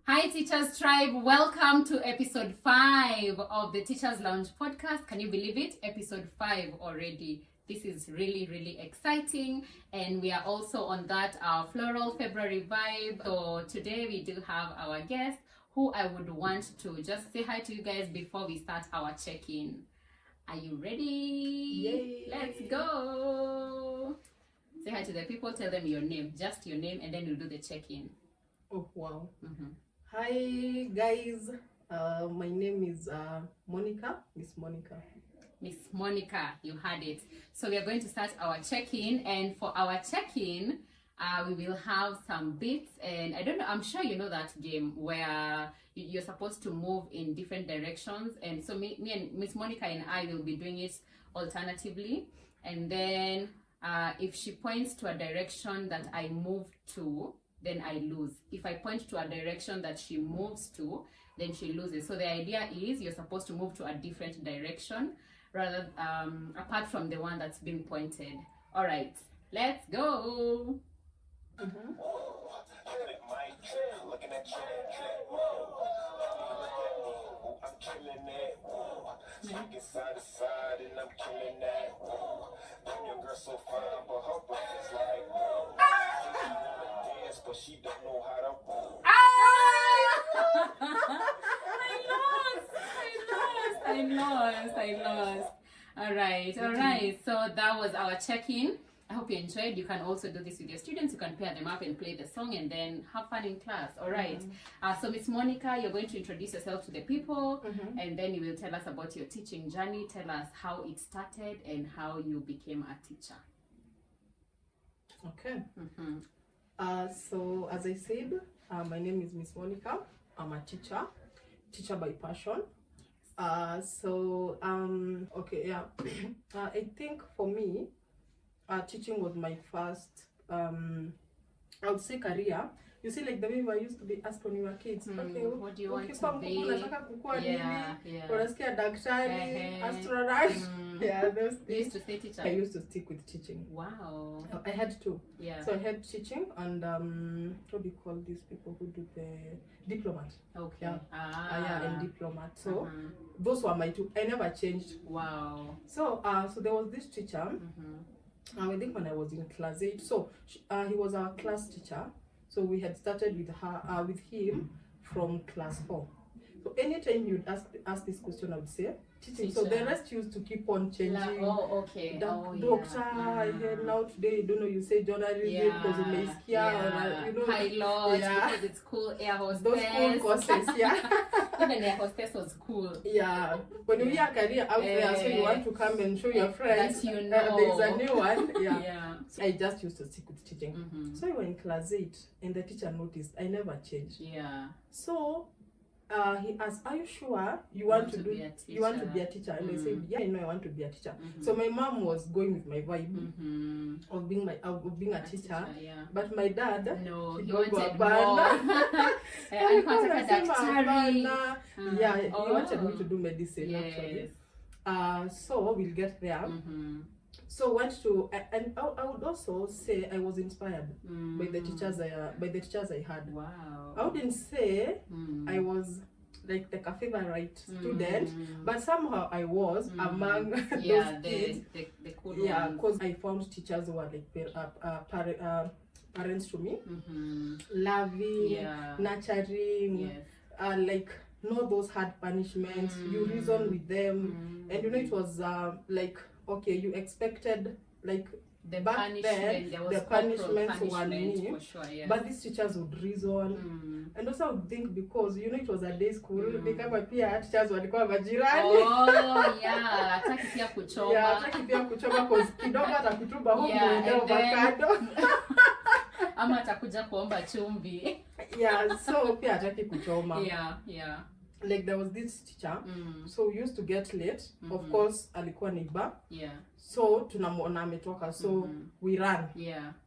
Hi Teachers Tribe, welcome to episode 5 of the Teachers Lounge podcast. Can you believe it? Episode 5 already. This is really exciting, and we are also on that floral February vibe. So today we do have our guest who I would want to just say hi to you guys before we start our check-in. Are you ready? Yay. Let's go. Say hi to the people, tell them your name, just your name, and then we'll do the check-in. Oh, wow. Hi, guys. My name is Monica, Miss Monica. Miss Monica, you heard it. So we are going to start our check-in, and for our check-in, we will have some bits, and I don't know, I'm sure you know that game where you're supposed to move in different directions, and so me and Miss Monica and I will be doing it alternatively, and then if she points to a direction that I move to, then I lose. If I point to a direction that she moves to, then she loses. So the idea is you're supposed to move to a different direction rather apart from the one that's being pointed. All right, let's go. But she don't know how to move. I lost. All right. So that was our check-in. I hope you enjoyed. You can also do this with your students. You can pair them up and play the song and then have fun in class. All right. So Miss Monica, you're going to introduce yourself to the people, and then you will tell us about your teaching journey. Tell us how it started and how you became a teacher. Okay. So as I said, my name is Miss Monica. I'm a teacher by passion. I think for me, teaching was my first, I would say, career. You see, like the way I used to be asked when we were kids. Okay, what do you want to be? Unasikia daktari, astronaut. Yeah, those things. You used to say teacher? I used to stick with teaching. Wow. I had to. Yeah. So I had teaching and what do you call these people who do the diplomat? Okay. Yeah. And diplomat. So those were my two. I never changed. Wow. So so there was this teacher. I think when I was in class 8. So he was our class teacher. So we had started with him from class 4. So anytime you'd ask this question, I would say teaching. So the rest used to keep on changing. Okay. Doctor, I heard now today, don't know, you say journalism because of my pilot, because it's cool, air hostess. Those cool courses, Even air hostess was cool. Yeah. When you hear career out there, so you want to come and show your friends. That you know. There's a new one. Yeah. So I just used to stick with teaching. So I was in class 8 and the teacher noticed I never changed. Yeah. So he asked, "Are you sure you want to be a teacher?" And I said, "Yeah, I know I want to be a teacher." So my mom was going with my vibe of being a teacher, but my dad, he wanted more. He wanted me to do medicine actually. So we'll get there. So went to, and I would also say I was inspired by the teachers I had. Wow. I wouldn't say I was like a favorite student, but somehow I was among those kids. The cool ones. Because I found teachers who were like parents to me, loving, nurturing, like not those hard punishments. You reason with them, and it was like, okay, you expected like the back then the punishments were me, but these teachers would reason. And also I would think because it was a day school, they kama pia teachers walikuwa majirani. Hataki pia kuchoma. Hataki pia kuchoma cause kidogo atakutuba huko ndio avocado. Ama atakuja kuomba chumvi. So pia hataki kuchoma. Yeah. Like there was this teacher, so we used to get late. Of course alikuwa neighbor. So tunamwona ametoka, so we run.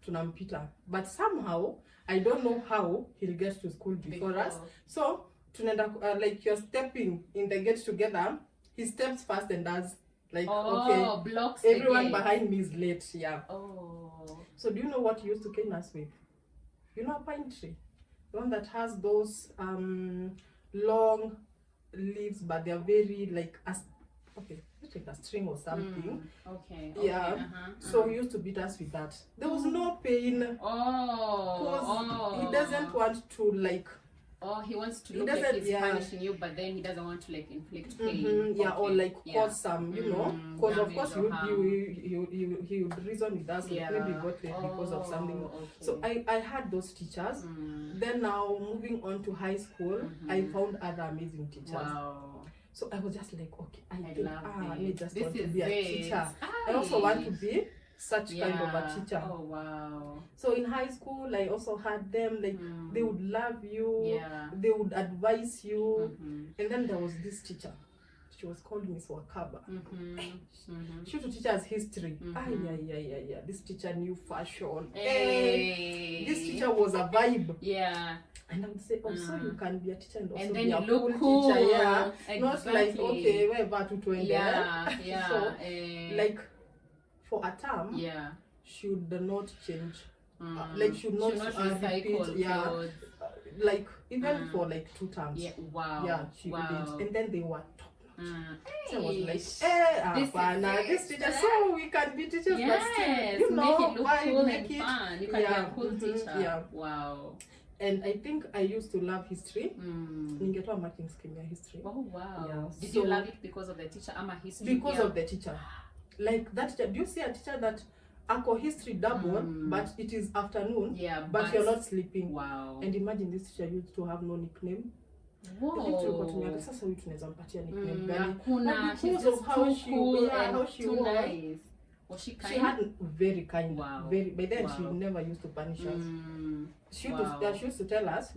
Tunampita, but somehow I don't know how he'll get to school before us. So tunaenda like you're stepping in the gate together, he steps first and does like blocks everyone behind me is late. Oh. So do you know what he used to cane us with? you know, a pine tree, the one that has those long leaves, but they are very like like a string or something. Okay. Yeah. So he used to beat us with that. There was no pain. Because he doesn't want to like. He wants to look like he's punishing you, but then he doesn't want to like inflict pain. Or like cause some, you know, because of course he would reason with us, like maybe got late because of something. So I had those teachers. Then now moving on to high school, I found other amazing teachers. Wow. So I was just like, okay, I think I just want to be a teacher. I also want to be such kind of a teacher. Oh wow. So in high school I also had them, like they would love you, they would advise you. And then there was this teacher, she was called Miss Wakaba. She used to teach us history. This teacher knew fashion. This teacher was a vibe. And I would say, so you can be a teacher and also then be a cool teacher. Exactly. Not like, okay, we're about to 20. So, like, for a term, should not change. Like, should not repeat. Like, even for like 2 terms. She did. And then they were top notch. So I was like, this teacher, so we can be teachers, but still, you know, make it look cool and fun. You can be a cool teacher. Wow. And I think I used to love history. Ningetoa marking scheme ya history. Oh wow. Did you love it because of the teacher? I'm a history. Because of the teacher. Like that teacher. Do you see a teacher that ako history double, but it is afternoon, but you're not sleeping? Wow. And imagine this teacher used to have no nickname. Whoa. Sasa huyu tunaweza mpatia nickname gani? Because of how she was. Nice. Was she kind? She had very kind. Wow. Very. By then she never used to punish us. She used to tell us,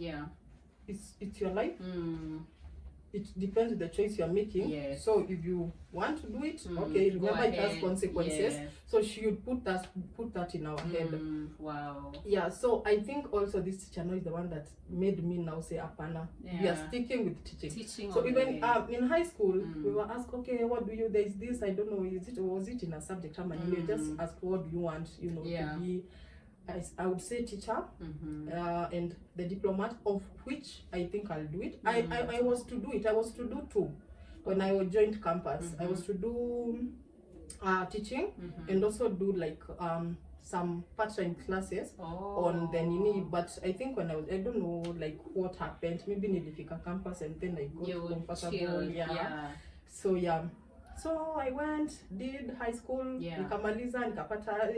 it's your life. It depends on the choice you are making. So if you want to do it, okay, remember it has consequences. So she would put that in our head. Wow. Yeah, so I think also this teacher is the one that made me now say apana. We are sticking with teaching. So even in high school, we were asked, okay, what do you, there is this, I don't know, was it in a subject? You just ask, what do you want, you know, to be? I would say teacher, and the diplomat, of which I think I'll do it. I was to do it. I was to do 2 when I joined campus. I was to do teaching and also do like some part-time classes on the Nini. But I think when I don't know like what happened. Maybe nilifika campus and then I got comfortable. So so I went, did high school, nikamaliza, nikapata,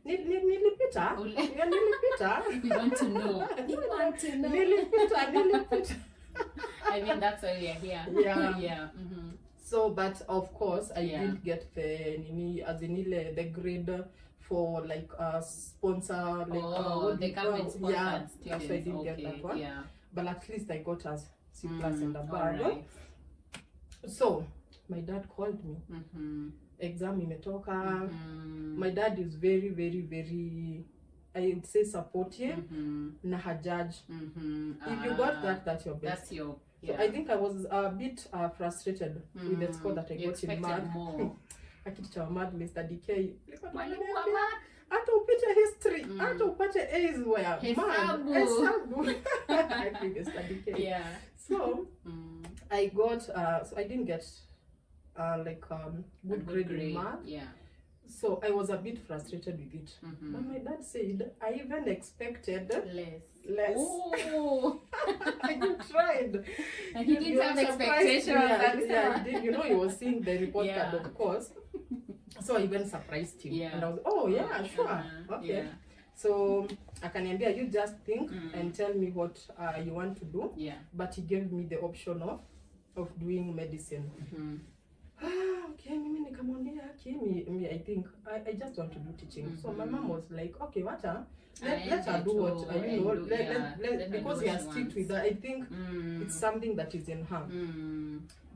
nilipita. We want to know. Nilipita. I mean, that's why we are here. So, but of course, I didn't get the grade for like sponsor, like the government sponsored students. That's why I didn't get that one. But at least I got as C+ and above. Right. So my dad called me. Exam imetoka. My dad is very, very, very, I would say, supportive. Na hajudge. If you got that, that's your best. That's your. So I think I was a bit frustrated with the score that I got in math. Akiticha wa math, Mr. DK. Hata upite history, hata upate A's where hesabu. I think Mr. DK. So I got, so I didn't get good grade in math. So I was a bit frustrated with it. But my dad said I even expected less. Oh. I tried. And he didn't have expectations. Yeah, he did. You know, he was seeing the report card, of course. So I even surprised him. And I was, sure. Okay. So akaniambia, you just think and tell me what you want to do. But he gave me the option of doing medicine. Okay, mimi nikamwambia me I think I just want to do teaching. So my mom was like, okay, let her do what let because he has sticked with that. I think it's something that is in her.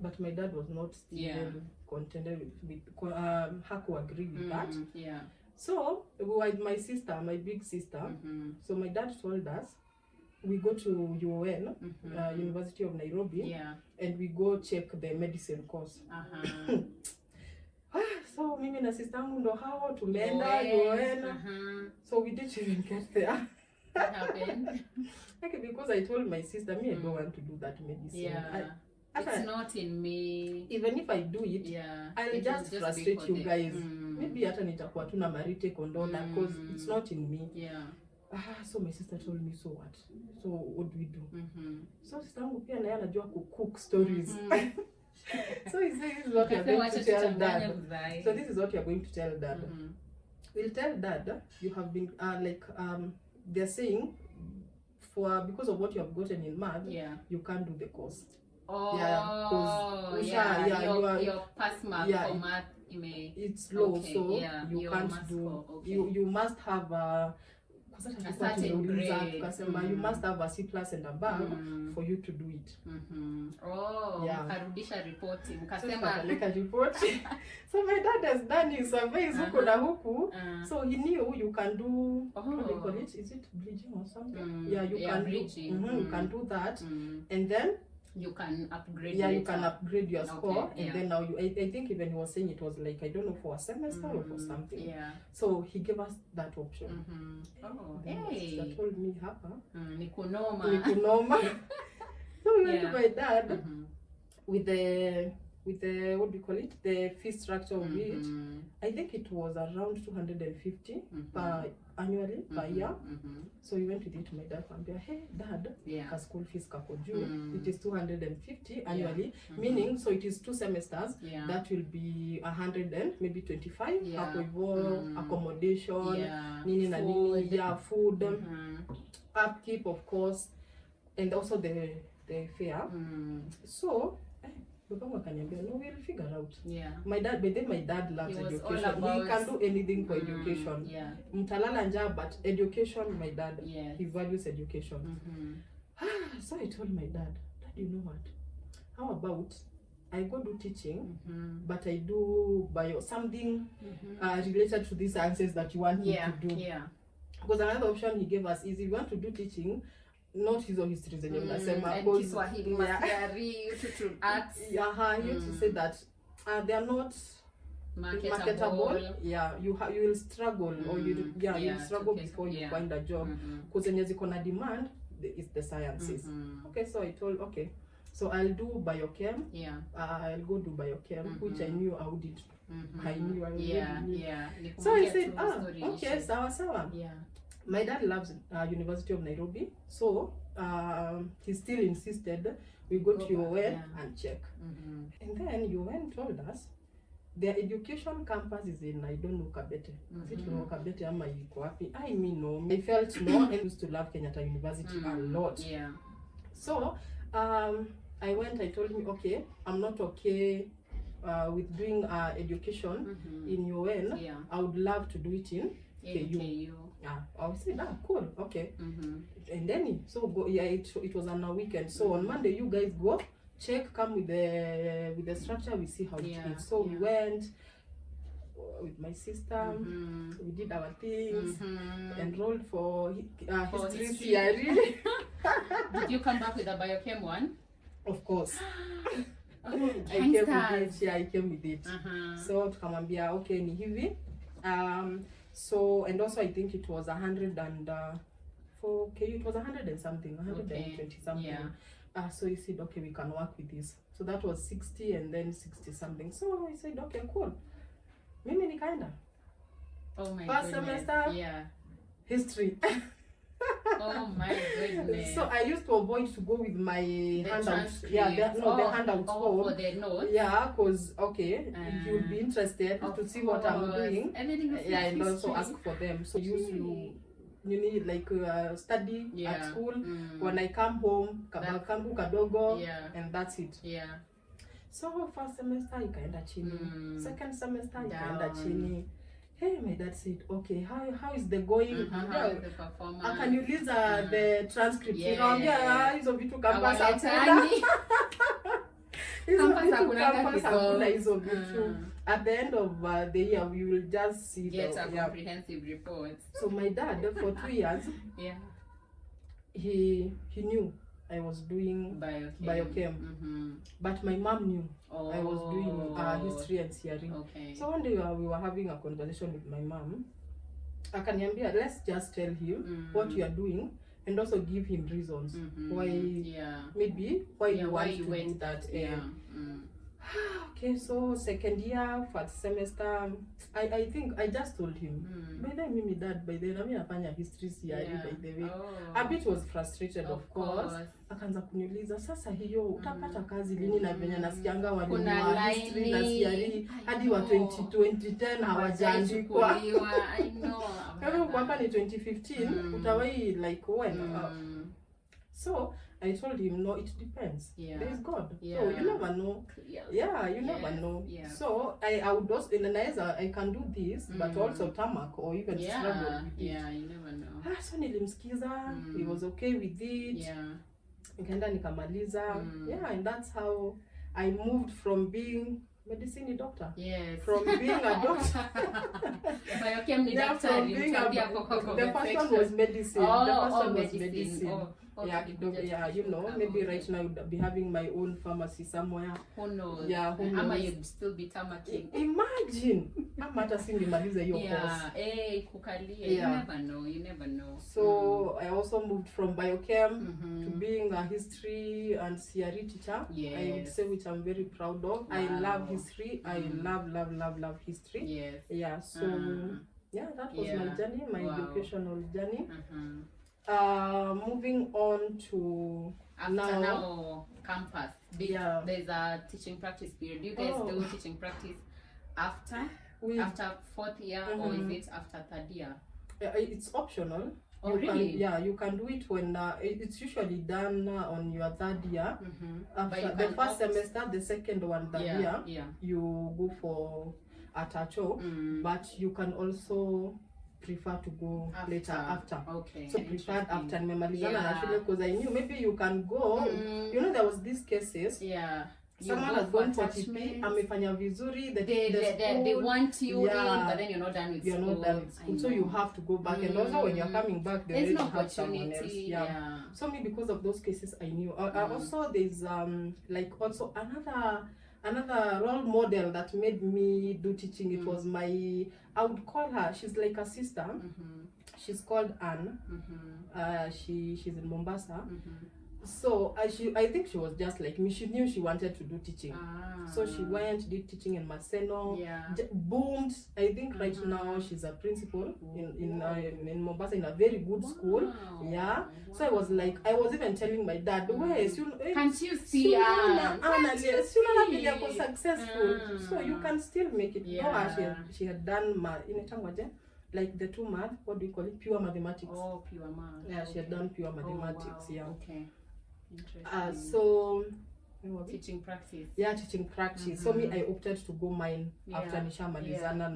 But my dad was not still contented with Haku agreed with that. So we were with my sister, my big sister. So my dad told us we go to UN, University of Nairobi, and we go check the medicine course. So mimi na sister yangu ndo hao tumeenda UN. So we didn't even get there. What happened? Okay, because I told my sister, me, I don't want to do that medicine. Yeah. It's not in me. Even if I do it, I'll just frustrate you guys. Maybe hata nitakuwa tu na marite kondoda because it's not in me. Yeah. So my sister told me, so what? So what do we do? So sister yangu pia naye anajua cook stories. So he says, this is what you're going to tell dad. So this is what you're going to tell dad. We'll tell dad, you have been they're saying because of what you have gotten in math, you can't do the course. Your pass mark for math, it's low, so you can't do. You must have a certain grade. You must have a C+ and above for you to do it. Karudisha ripoti. Report. So my dad has done his surveys huku na huku. So he knew you can do, what do you call it? Is it bleaching or something? You can bleaching. You can do that. And then you can upgrade. You can upgrade your score, and then now I think even he was saying it was like, I don't know, for a semester or for something. So he gave us that option. He told me, "Hapa, nikunoma." So we went to my dad with the what do you call it? The fee structure of it. I think it was around 250 per annually per year. So we went with it to my dad and hey dad, ka school fees kako juu. It is 250 annually, meaning so it is 2 semesters. That will be 100 and maybe 25. Hapo hivyo accommodation, nini na nini, food, upkeep of course, and also the fare. So no, we'll figure out. My dad loves education. He can do anything for education. Mtalala njaa, but education, my dad, he values education. So I told my dad, you know what? How about I go do teaching, but I do something related to these sciences that you want me to do. Because another option he gave us is, if you want to do teaching, not hizo history zenye mnasema, Kiswahili, Maswahili, to arts. He used to say that they are not marketable. You will struggle, or you struggle before you find a job, because zenye ziko na demand is the sciences. Okay, so I told, so I'll do biochem. I'll go do biochem, which I knew I wouldn't. I knew I wouldn't. So I said, okay, sawa. My dad loves University of Nairobi, so he still insisted we go to UN and check. And then UN told us their education campus is in, I don't know, Kabete. Is it Kabete ama iko wapi? I mean, no. I felt no, I used to love Kenyatta University a lot. So I went, I told him, okay, I'm not okay with doing education in UN. I would love to do it in KU. I said, cool, okay. And then it was on a weekend. So on Monday, you guys go check, come with the structure, we see how it is. So we went with my sister, we did our things, enrolled for History and CRE. Did you come back with a biochem one? Of course. I came with it. So tukamwambia, okay, ni hivi. So, and also I think it was 100 and for KU it was 100 and something, 120 something. So he said, okay, we can work with this. So that was 60 and then 60 something. So I said, okay, cool. Mimi nikaenda. Oh my First goodness. semester, history. Oh my goodness. So I used to avoid to go with my handouts. The handouts for the notes. Because you will be interested to see what I'm doing. And also ask for them. So you need like study at school. When I come home, kabakangu kadogo, and that's it. So first semester ikaenda chini. Second semester ikaenda chini. Hey, my dad said, okay, how is the going? How is the performance? Akaniuliza the transcript. Hizo vitu campus hakuna. Hizo vitu. At the end of the year, we will just see a comprehensive report. So my dad, for 2 years, he knew I was doing biochem. But my mom knew I was doing History and CRE. So one day we were having a conversation with my mom. akaniambia, let's just tell him what you are doing and also give him reasons why maybe why you want to do that. Okay, so second year, first semester, I think I just told him, by then mimi dad, by then nami nafanya history CRE by the way. A bit was frustrated of course. Akaanza kuniuliza, sasa hiyo utapata kazi lini na venye nasikianga walimu wa history na CRE hadi wa 2010 hawajaandikwa. I know. Kama uko hapa ni 2015, utawai like when? So I told him, no, it depends. There is God. So you never know. You never know. So I would also, I can do this, but also tarmac or even struggle with it. You never know. So nilimsikiza, he was okay with it. Nikaenda nikamaliza. And that's how I moved from being medicine doctor. From being a doctor. From being the first one was medicine. The first one was medicine. You know, maybe right now I would be having my own pharmacy somewhere. Who knows? Who knows? Ama you'd still be tarmacking. Imagine. Ama hata singemaliza hiyo course. Kukalia. You never know. So I also moved from biochem to being a history and CRE teacher. I would say, which I'm very proud of. I love history. I love history. So that was my journey, my educational journey. Moving on to after now campus. There's a teaching practice period. Do you guys do teaching practice after fourth year or is it after third year? It's optional. Really? You can do it when it's usually done on your third year. After the first semester, the second one you go for atacho, but you can also prefer to go later after. So preferred after nimemalizana na shule, because I knew maybe you can go. You know, there was these cases. Someone has gone for TP, amefanya vizuri, they want you in, but then you're not done with school. So you have to go back, and also when you're coming back, there's no opportunity. So me, because of those cases, I knew. Also, there's like also another role model that made me do teaching. It was my, I would call her, she's like a sister. She's called Anne. She's in Mombasa. So I think she was just like me. She knew she wanted to do teaching. So she went, did teaching in Maseno. Boomed. I think right now she's a principal in Mombasa in a very good school. So I was like, I was even telling my dad, can't you see Anna? Successful. So you can still make it. She had done like the 2 math, what do you call it? Pure mathematics. Pure math. She had done pure mathematics. Okay. Interesting. So teaching practice. Teaching practice. So me, I opted to go mine after Nisha Malizana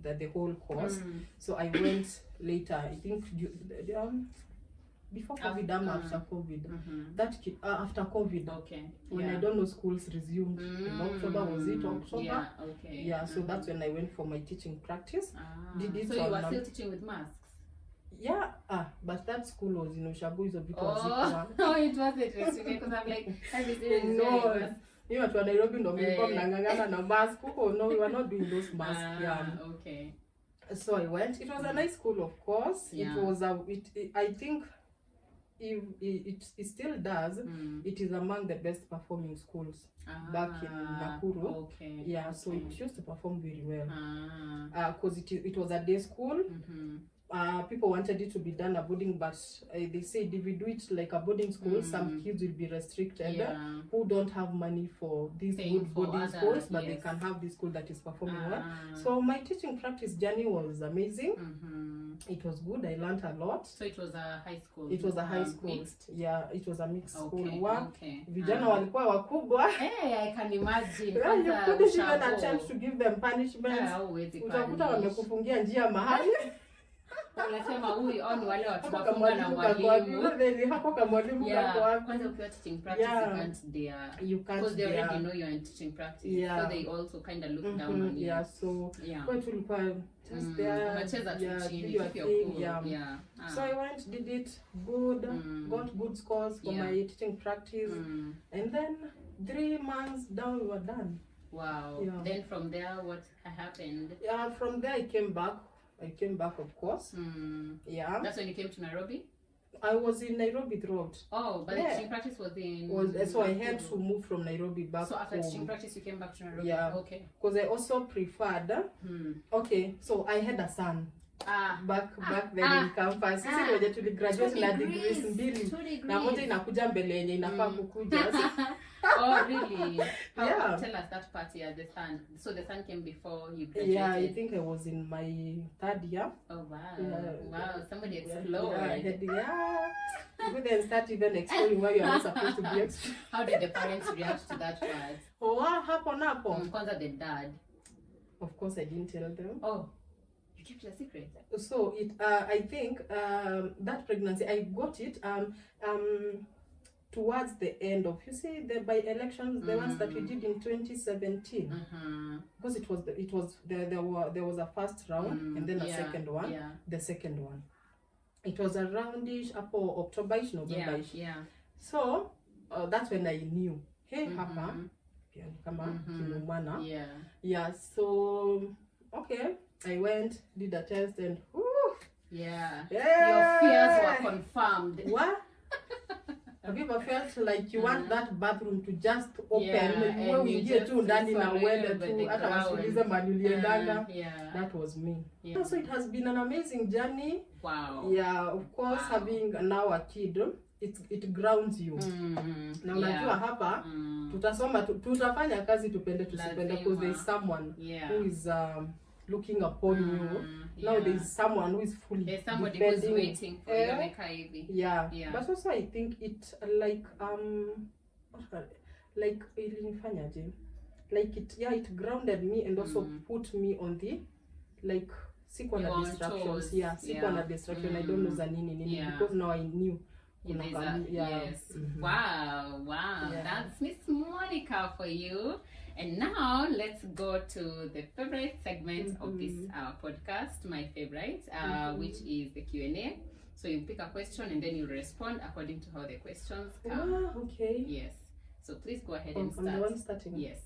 the whole course. So I went later, I think before COVID, after COVID. After COVID. When I don't know, schools resumed in October. Was it October? So that's when I went for my teaching practice. So you were still teaching with masks? But that school was in Ushago, is a bit it was interesting because I'm like, you were to Nairobi, no, na mask. No, we were not doing those masks. So I went. It was a nice school, of course. It was I think it still does. It is among the best performing schools back in Nakuru. So it used to perform very well because it was a day school. People wanted it to be done a boarding, but they said if we do it like a boarding school, some kids will be restricted who don't have money for these good boarding schools, but they can have this school that is performing well. So my teaching practice journey was amazing. It was good. I learned a lot. So it was a high school. It was a high school. Mixed? It was a mixed school. Vijana walikuwa wakubwa. I can imagine. You couldn't even attempt to give them punishment. Utakuta wamekufungia njia mahali. Wanasema huyu au wale watu wafunga na mwalimu. Hapo kama mwalimu kako wapi? Kwanza ukiwa teaching practice you can't because they already know you're in teaching practice. So they also kind of look down on you. So kwa tulikuwa just there. Unacheza tu chini So I went, did it good, got good scores for my teaching practice. And then 3 months down we were done. Wow. Then from there what happened? From there I came back. I came back, of course. Yeah. That's when you came to Nairobi? I was in Nairobi throughout. Oh, but the teaching practice was in... So I had to move from Nairobi back. So after teaching practice, you came back to Nairobi? Yeah. Okay. Because I also preferred... Okay, so I had a son. Back then in campus. Sisi ngoja tuligraduate na degrees mbili. Na moja inakuja mbele yenye inafaa kukuja. Oh, really? Yeah. Tell us that part here, the son. So the son came before you graduated? Yeah, I think I was in my third year. Oh, wow. Yeah. Wow, somebody explored. You then start even exploring where you are not supposed to be exploring. How did the parents react to that part? Oh, what happened? Kwanza the dad. Of course, I didn't tell them. Oh. You kept it a secret. So I think that pregnancy I got it towards the end of the by-elections, the ones that we did in 2017, because there was a first round and then a second one. Yeah. The second one, it was aroundish October-ish, November-ish. Yeah. So that's when I knew. Hey, hapa, Yeah. Yeah. So okay. I went, did a test, and yeah, your fears were confirmed. What? Have you ever felt like you want that bathroom to just open when we get to ndani na uende tu hata wasiulize manuliendanga? That was me. Yeah. So it has been an amazing journey. Wow. Yeah, of course, having now a kid, it grounds you. Na unajua hapa tutafanya kazi tupende tusipende, because there is someone who is looking upon you. Now there is someone who is fully there's somebody who's waiting for you. Yeah. But also I think it like it grounded me and also put me on the sikuwa na distractions. Sikuwa na distraction. I don't know za nini because now I knew. Yes. Wow. Yeah. That's Miss Monica for you. And now let's go to the favorite segment of this podcast, my favorite, which is the Q&A. So you pick a question and then you respond according to how the questions come. Okay. Yes. So please go ahead and start. I'm the one starting. Yes.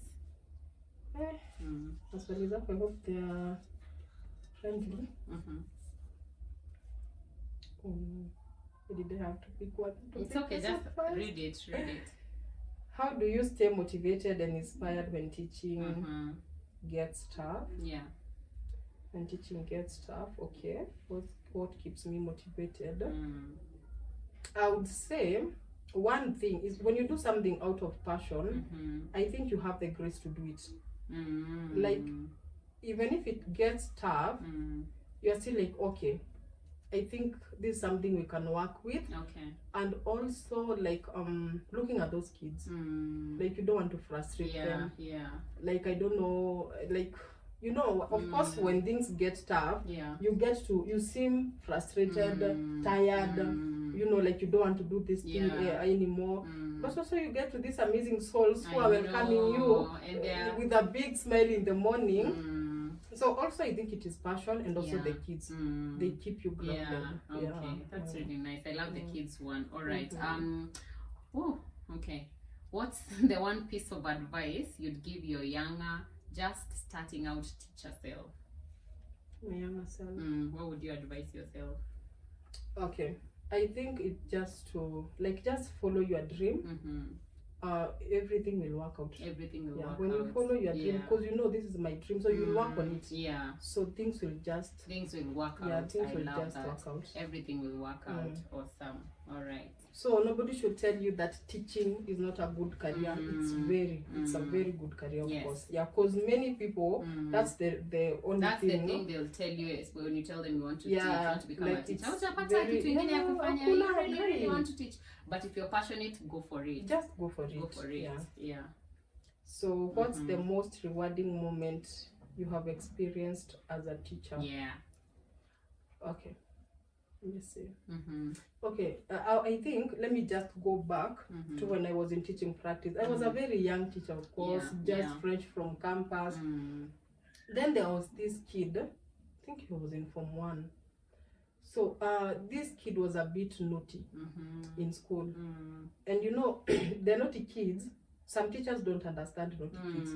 As well as I hope they are friendly. Did they have to pick one? It's okay, just read it. How do you stay motivated and inspired when teaching gets tough? Yeah. When teaching gets tough, okay. What keeps me motivated? I would say one thing is when you do something out of passion, I think you have the grace to do it. Like, even if it gets tough, you're still like, okay, I think this is something we can work with. Okay. And also looking at those kids. Like, you don't want to frustrate them. Yeah. Like, I don't know, of course when things get tough, you seem frustrated, tired, like you don't want to do this thing anymore. But also you get to these amazing souls who are welcoming you with a big smile in the morning. So also I think it is passion and also the kids. They keep you grounded. Okay. That's really nice. I love the kids one. All right. Okay. What's the one piece of advice you'd give your younger, just starting out teacher self? My younger self. What would you advise yourself? Okay. I think it just to just follow your dream. Everything will work out. Everything will work out. When you follow your dream, because this is my dream, so you work on it. Yeah. So things will work out. Yeah, things will just work out. Everything will work out. Awesome. All right. So nobody should tell you that teaching is not a good career. It's a very good career, of course. Yeah, because many people, that's the only that's thing. That's the thing they'll tell you is when you tell them you want to teach, you want to become a teacher. You really want to teach. But if you're passionate, go for it. Just go for it. Go for it. Yeah. So what's the most rewarding moment you have experienced as a teacher? Yeah. Okay. Let me see. Okay, I think let me just go back to when I was in teaching practice. I was a very young teacher, of course, fresh from campus. Then there was this kid, I think he was in Form 1. So this kid was a bit naughty in school. And the naughty kids, some teachers don't understand naughty kids.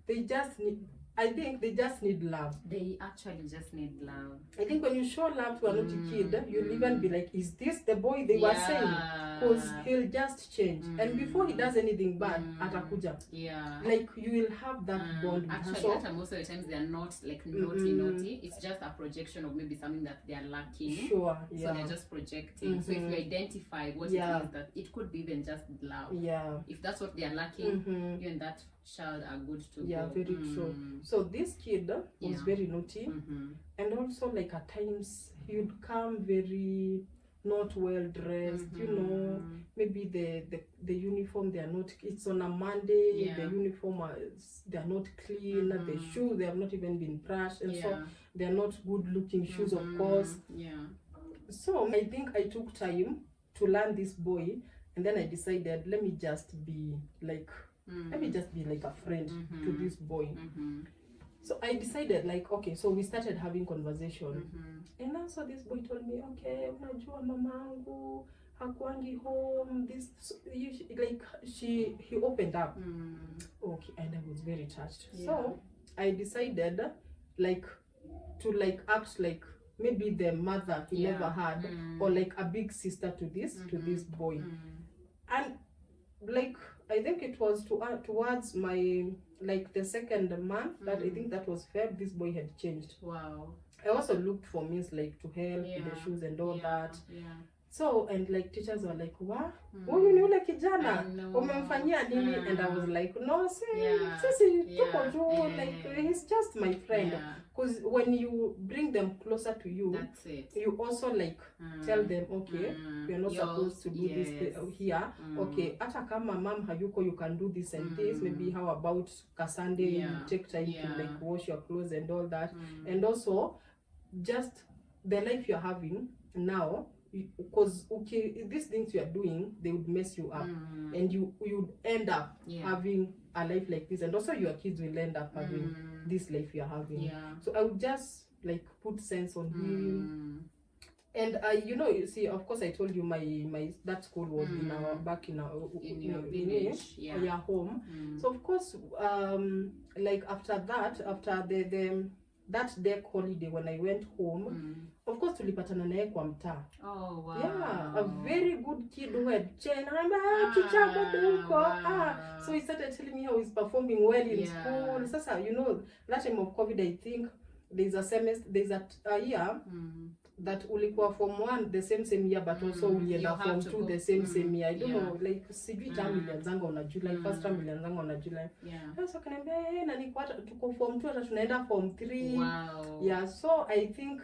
They just need, I think they just need love. They actually just need love. I think when you show love to a naughty kid, you'll even be like, is this the boy they were saying? Because he'll just change. And before he does anything bad, atakuja. Yeah. Like, you will have that bond. Actually, most of the times they are not like naughty. It's just a projection of maybe something that they are lacking. Sure, So they're just projecting. So if you identify what it is, that it could be even just love. Yeah. If that's what they are lacking, you and that child are good to go. Very true. So this kid was very naughty, and also like at times he would come very not well dressed. You know, maybe the uniform they are not. It's on a Monday. The uniform they are not clean. The shoes they have not even been brushed, and so they are not good looking shoes, of course. So I think I took time to learn this boy, and then I decided, let me just be like. Let me just be like a friend to this boy. So I decided, like, okay, so we started having conversation. And also this boy told me, okay, unajua mamangu hakuangi home, this, he opened up. Okay, and I was very touched. So I decided, like, to like act like maybe the mother he never had, or like a big sister to this boy. And like, I think it was towards my, like, the second month that I think that was Feb, this boy had changed. Wow. I also looked for means like to help with the shoes and all that. So, and like teachers were like, "Wa, huyu ni ule kijana, umemfanyia nini?" And I was like, "No, like he's just my friend." Because when you bring them closer to you, that's it. You also like tell them, okay, you're not supposed to do this here. Okay, ata kama mom hayuko, you can do this and this. Maybe how about Kasande, you take time to like wash your clothes and all that. And also, just the life you're having now, because these things you are doing, they would mess you up, and you would end up having a life like this, and also your kids will end up having this life you're having. So I would just like put sense on him. And you see, of course I told you my that school was in our back in our your village, home. So of course like after the that deck holiday, when I went home, of course tulipatana naye kwa mtaa. Oh wow. Yeah, a very good kid who had chain. So he started telling me how he's performing well in school. Sasa, you know, that time of COVID, I think there's a year that ulikuwa form 1 the same year, but also ulienda form 2 the same year. I don't know, like sijui term ilianzanga on July, first term ilianzanga on July. So kaniambia na niko tuko form 2 hata tunaenda form 3. Wow. Yeah, so I think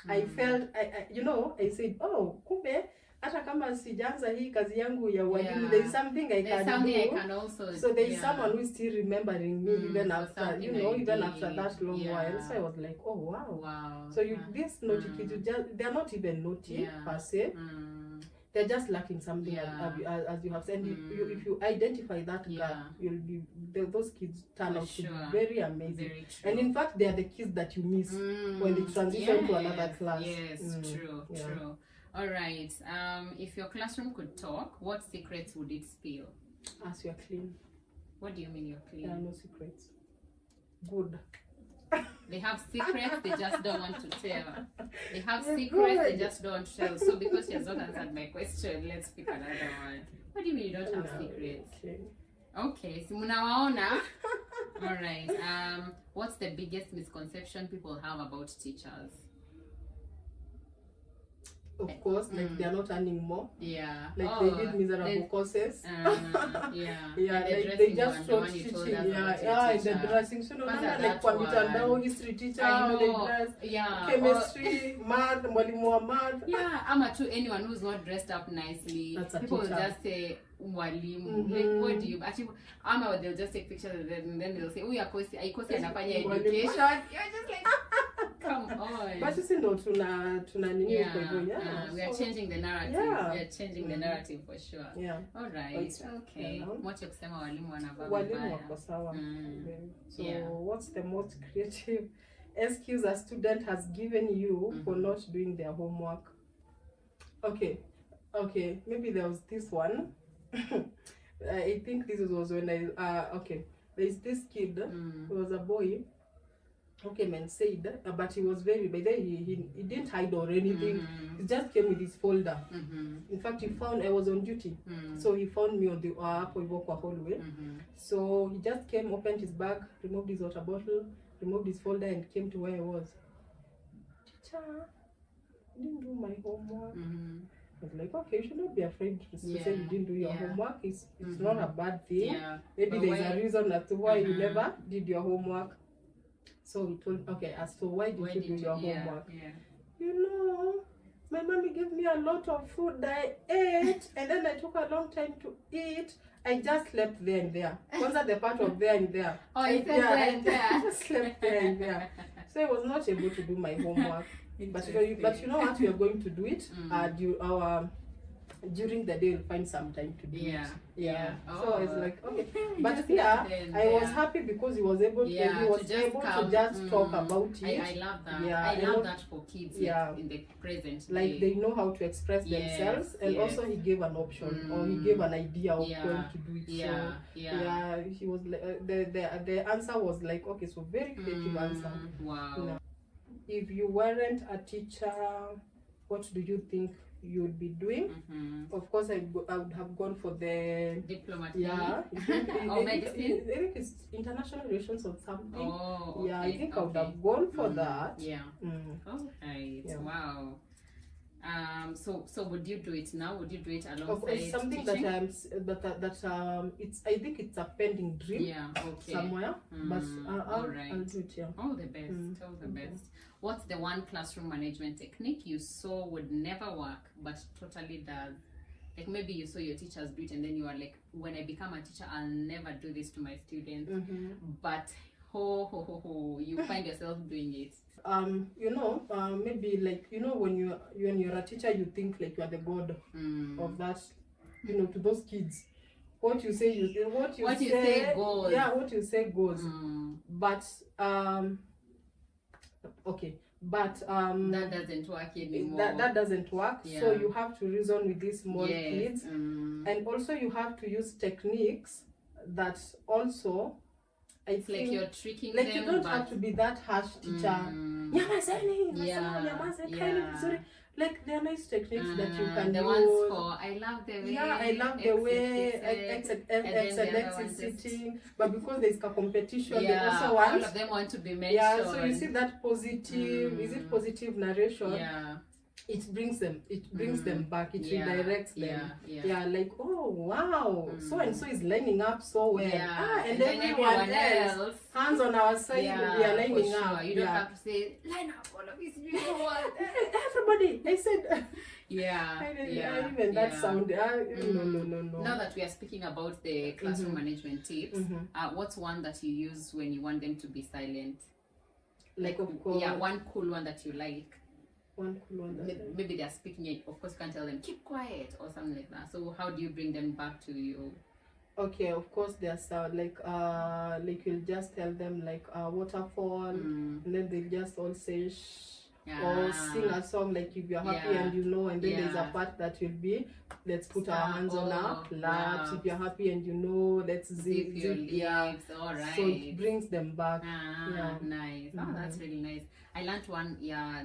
I felt I said, oh, kumbe hata kama sijaanza hii kazi yangu ya walimu, there is something I can do. So there is someone who is still remembering me even after, even after that long while. So I was like, oh wow. So these naughty kids, they're not even naughty per se. They're just lacking something, as you have said. If you identify that gap, you'll be those kids turn out to be very amazing. Very true. And in fact, they are the kids that you miss when they transition to another class. Yes, true. All right. If your classroom could talk, what secrets would it spill? As you're clean. What do you mean you're clean? There are no secrets. Good. They have secrets, they just don't want to tell. They have secrets, they just don't tell. So because she has not answered my question, let's pick another one. What do you mean you don't have secrets? Okay, so munawaona. All right. What's the biggest misconception people have about teachers? Of course, like they are not earning more. Yeah. Like they did miserable courses. Yeah. Like they just stopped teaching. The dressing. So no, like kwa mitandao, history teacher, they dress. Chemistry, math, mwalimu wa math. Yeah, ama to anyone who's not dressed up nicely. People will just say mwalimu. Like what do you actually? Ama they'll just take pictures and then they'll say, "Oh, aikosi anafanya education." You're just like, come on. But sisi ndo tuna nini huko hivyo. We are changing the narrative. We are changing the narrative for sure. All right. Okay. Mwache kusema walimu wanavaa vibaya. Walimu wako sawa. So what's the most creative excuse a student has given you for not doing their homework? Okay. Maybe there was this one. I think this was when there's this kid, he was a boy, came and said, but he was very, by then he didn't hide or anything. He just came with his folder. In fact, I was on duty, so he found me on the hallway. So he just came, opened his bag, removed his water bottle, removed his folder, and came to where I was. Teacher, I didn't do my homework. I was like, okay, you should not be afraid to say you didn't do your homework. It's not a bad thing. Maybe there's a reason as to why you never did your homework. So we told, okay, as to why did you do your homework? You know, my mommy gave me a lot of food that I ate, and then I took a long time to eat. I just slept there and there. What's that the part of there and there? Oh, you slept there and there. I just slept there and there. So I was not able to do my homework. But you know what, we are going to do it during the day. We'll find some time to do it. So it's like, okay, but I was happy because he was able to just talk about it. I love that. I love that for kids in the present like day. They know how to express themselves, and also he gave an option or he gave an idea of going to do it. He was the answer was like, okay, so very creative answer. Wow. If you weren't a teacher, what do you think you would be doing? Of course, I would have gone for the diplomat. Or medicine. I think it's international relations or something. Okay. I think I would have gone for that. Okay. Wow. So would you do it now? Would you do it alongside it's something teaching? it's I think it's a pending dream somewhere. But I'll do it. All the best. All the best. What's the one classroom management technique you saw would never work but totally does? Like maybe you saw your teachers do it and then you are like, when I become a teacher, I'll never do this to my students. But you find yourself doing it. Maybe like, when you're a teacher, you think like you are the god of that, to those kids. What you say goes. Yeah, what you say goes. But that doesn't work anymore. That doesn't work. So you have to reason with these small kids, and also you have to use techniques that also like you're tricking them. Like you don't have to be that harsh teacher. Like there are nice techniques that you can the use. Ones for I love the way. I love the way X is sitting. But because there's a competition, they also want. All of them want to be mentioned. So you see that positive. Is it positive narration? It brings them back, it redirects them. Like, oh wow, so and so is lining up so well. And then everyone else, hands on our side, we are lining up. You don't have to say, line up all of these people. Everybody, I said even that sound. No. Now that we are speaking about the classroom management tips, what's one that you use when you want them to be silent? Like, of course. One cool one that you like. One cool one. Maybe they're speaking it. Of course, you can't tell them keep quiet or something like that. So how do you bring them back to you? Okay, of course there's like you'll just tell them like waterfall, and then they'll just all say shh, or sing a song like if you're happy and and then there's a part that will be let's put our hands on our laps. If you're happy and let's zip your lips. All right. So it brings them back. Nice. Oh, that's really nice. I learned one.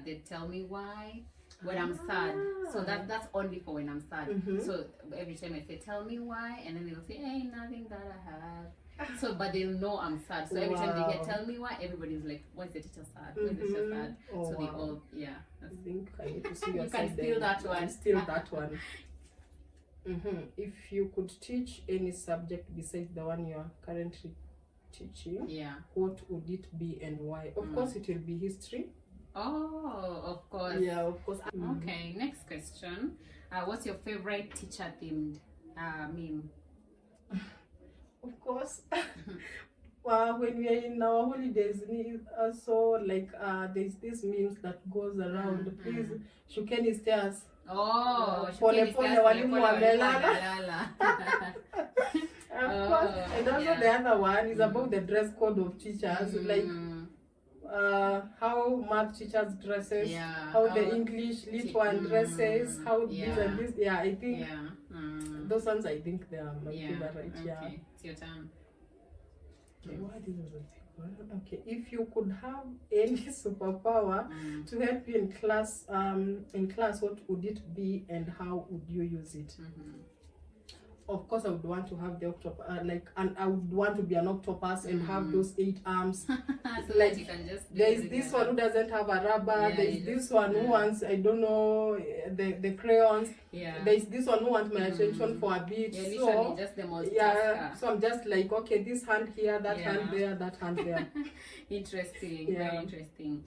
They tell me why when I'm sad. So that's only for when I'm sad. So every time I say tell me why, and then they'll say hey, nothing that I had. So but they'll know I'm sad. So every time they get tell me why, everybody's like, why is the teacher sad? Why is the teacher sad? So they all I think I need to see your you can steal that one. Steal that one. If you could teach any subject besides the one you are currently teaching, what would it be and why? Of course it will be history. Oh, of course. Yeah, of course. Okay, next question. What's your favorite teacher themed meme? Of course. When we are in our holidays, also like there's this memes that goes around. Please, Shukeni stairs. Oh, pole walimu wamelala. Of course, and also the other one is about the dress code of teachers, like how math teachers dresses, how the English lit one dresses, how this and this. I think those ones. I think they are my favorite. Okay, it's your turn. Okay, what is the thing? Okay, if you could have any superpower to help you in class, what would it be and how would you use it? Of course, I would want to have the octopus, and I would want to be an octopus and have those 8 arms. So like you can just there is this one who doesn't have a rubber. There is this one who wants, I don't know, the crayons. There is this one who wants my attention for a bit. So just the most so I'm just like, okay, this hand here, that hand there, that hand there. Interesting, very interesting.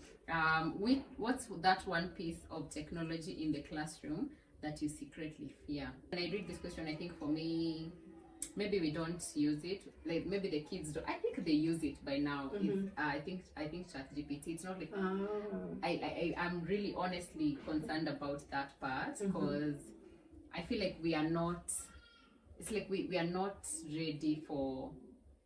What's that one piece of technology in the classroom that you secretly fear? When I read this question, I think for me, maybe we don't use it. Like maybe the kids do. I think they use it by now. I think ChatGPT. It's not like I'm really honestly concerned about that part because I feel like we are not. It's like we are not ready for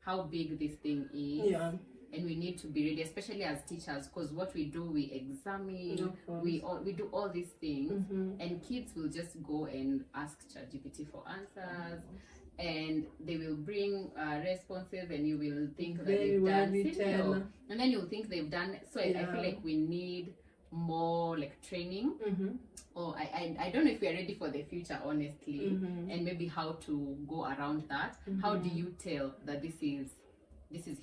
how big this thing is. Yeah. And we need to be ready, especially as teachers, because what we do, we examine, we do all these things, and kids will just go and ask ChatGPT for answers, and they will bring responses, and you will think that they've done simple, and then you'll think they've done. So I feel like we need more like training, or I don't know if we are ready for the future, honestly, and maybe how to go around that. How do you tell that this is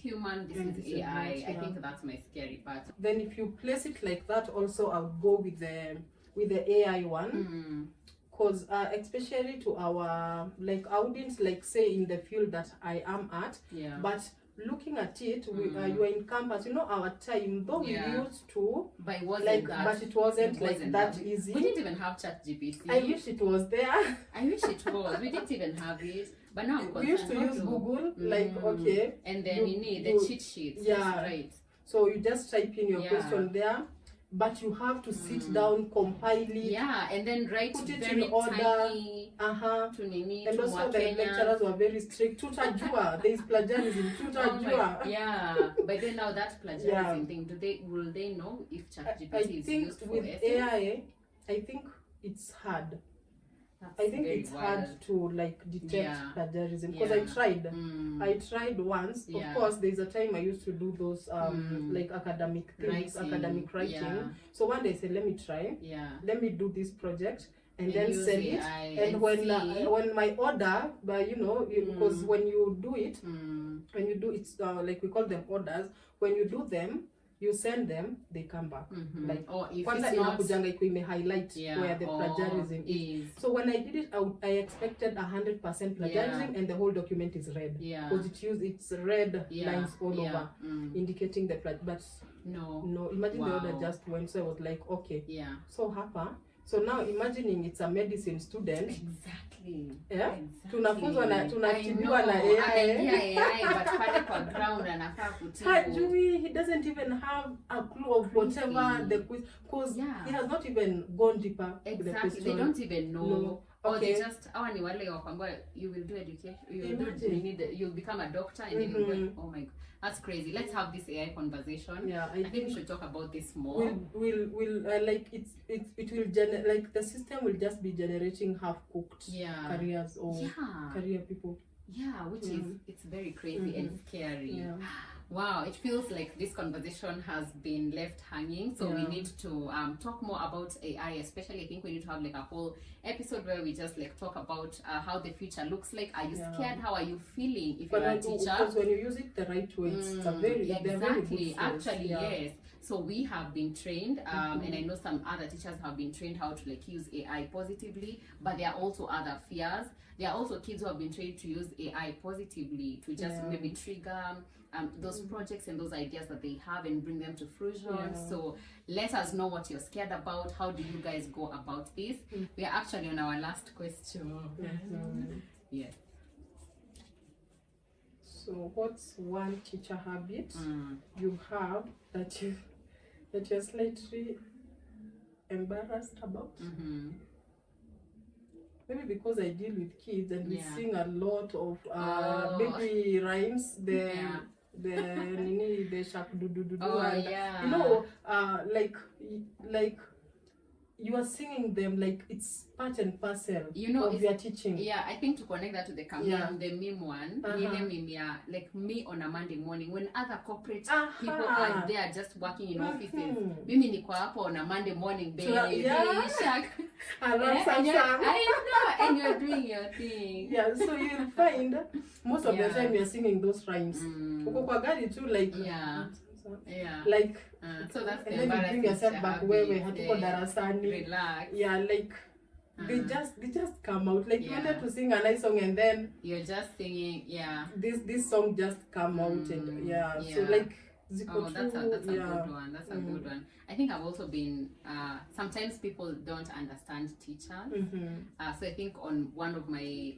human, this is AI? I think that's my scary part. Then if you place it like that, also I would go with the AI one, because especially to our, like, I wouldn't like say in the field that I am at, but looking at it, you are in campus. You know, our time, though we used to, but it wasn't like that, but it wasn't that easy. We didn't even have ChatGPT. I wish it was there. I wish it was. We didn't even have it. But now we used to use Google, like, okay. And then you need the cheat sheets. Yeah. Right. So you just type in your question there, but you have to sit down, compile it. Yeah, and then put it in order. Tiny, and also the lecturers were very strict. Tutajua, there is plagiarism. Tutajua. But then now that plagiarism thing, will they know if ChatGPT is used for with AI? I think it's hard. I think it's hard to like detect plagiarism because I tried once. Of course, there's a time I used to do those like academic things, academic writing. So one day I said, let me try. Let me do this project and then send it. And when my order, but because when you do it, like we call them orders. When you do them, you send them, they come back. Like, or if kwanza inakujanga iko ime highlight where the plagiarism is. So when I did it, I expected 100% plagiarism, and the whole document is red. Because it's red lines all over, indicating the but no. Imagine the order just went. So I was like, okay. So hapa. So now imagining it's a medicine student. Exactly. Tunafunzwa na tunatibiwa na AI. But pale kwa ground anafaa kutibu. Hajui, he doesn't even have a clue of whatever the quiz, because he has not even gone deeper. Exactly. They don't even know. No. Or they just ni wale wakwambia you will do education, you'll become a doctor, and then you'll go, oh my god, that's crazy. Let's have this AI conversation. I think we should talk about this more. We'll like it will like the system will just be generating half cooked careers or career people. Which is it's very crazy and scary. Wow, it feels like this conversation has been left hanging, so we need to talk more about AI. Especially, I think we need to have like a whole episode where we just like talk about how the future looks like. Are you scared? How are you feeling if you're a teacher? Because when you use it the right way, it's a very exactly. Actually, yes. So we have been trained, and I know some other teachers have been trained how to like use AI positively, but there are also other fears. There are also kids who have been trained to use AI positively to just maybe trigger those projects and those ideas that they have and bring them to fruition. So let us know what you're scared about. How do you guys go about this? We are actually on our last question. Yes. So what's one teacher habit you have that you're slightly embarrassed about? Maybe because I deal with kids and we sing a lot of baby rhymes, the shark do and like you are singing them like it's part and parcel of your teaching. Yeah, I think to connect that to the the meme one, like me on a Monday morning when other corporate people are there just working in offices. Mimi niko hapo on a Monday morning, baby. I know, and you're doing your thing. Yeah, so you'll find most of the time you're singing those rhymes. Uko kwa gari too, like like so that's the and then you bring yourself back wewe hatuko darasani. Relax. Yeah, like they just come out like you wanted to sing a nice song and then you're just singing. This song just come out and so like that's a good one. That's a good one. I think I've also been sometimes people don't understand teachers. So I think on one of my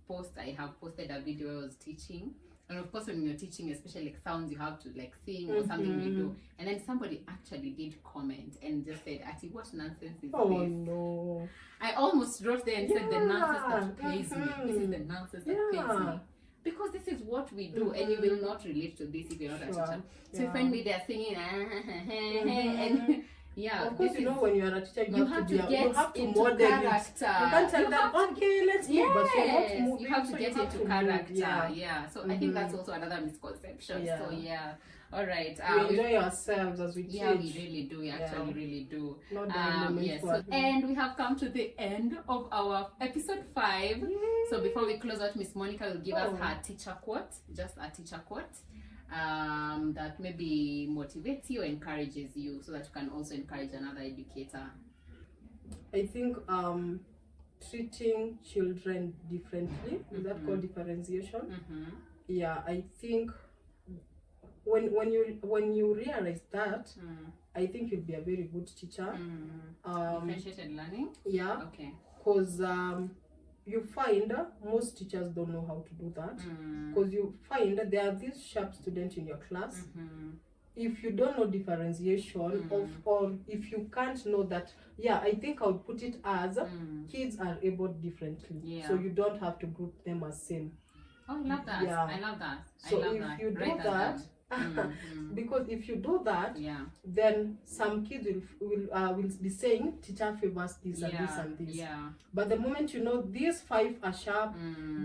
posts I have posted a video I was teaching. And of course, when you're teaching, especially like sounds, you have to like sing or something you do. And then somebody actually did comment and just said, "Ati, what nonsense is this?" Oh no! I almost wrote there and said, "The nonsense that pays me. This is the nonsense that pays me." Because this is what we do, and you will not relate to this if you're not a teacher. So you find me there singing, and of course, you know when you are a teacher, you have to get into character. You can't tell them, okay, let's move, but you're not moving. You have to get into character. Yeah. So I think that's also another misconception. So all right. We enjoy ourselves as we teach. Yeah, we really do. We actually really do. Yes. And we have come to the end of our episode 5. So before we close out, Miss Monica will give us her teacher quote, just a teacher quote. That maybe motivates you or encourages you so that you can also encourage another educator. I think treating children differently, is that called differentiation? Yeah, I think when you realize that, I think you'll be a very good teacher. Differentiated learning? Yeah. Okay. Because you find most teachers don't know how to do that, because you find that there are these sharp students in your class. If you don't know differentiation or if you can't know that, I think I would put it as kids are able differently, so you don't have to group them as same. Oh, I love that. I love that. So if you do that, because if you do that, then some kids will be saying teacher favors this and this and this. But the moment you know these 5 are sharp,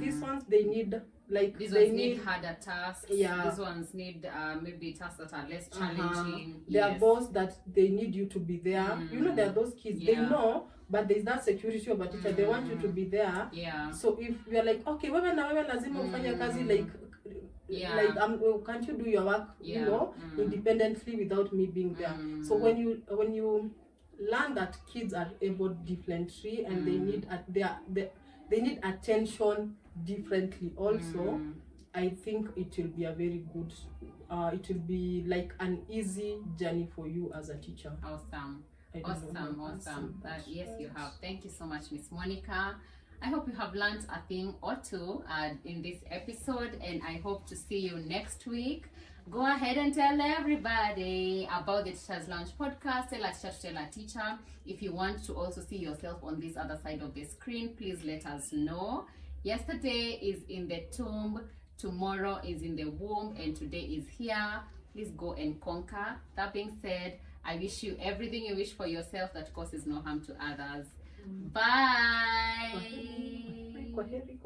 these ones they need these ones need harder tasks. These ones need maybe tasks that are less challenging. There are those that they need you to be there. You know, there are those kids they know, but there's that security of a teacher. They want you to be there. So if you're like, okay, wewe lazima ufanye kazi like can't you do your work you know independently without me being there? So when you learn that kids are able differently and they need attention differently also, I think it will be a very good it will be like an easy journey for you as a teacher. Awesome. Yes, you have. Thank you so much, Miss Monica. I hope you have learned a thing or two in this episode, and I hope to see you next week. Go ahead and tell everybody about the Teacher's Lounge podcast. Tell a teacher to tell a teacher. If you want to also see yourself on this other side of the screen, please let us know. Yesterday is in the tomb, tomorrow is in the womb, and today is here. Please go and conquer. That being said, I wish you everything you wish for yourself that causes no harm to others. Bye. Kwaheri.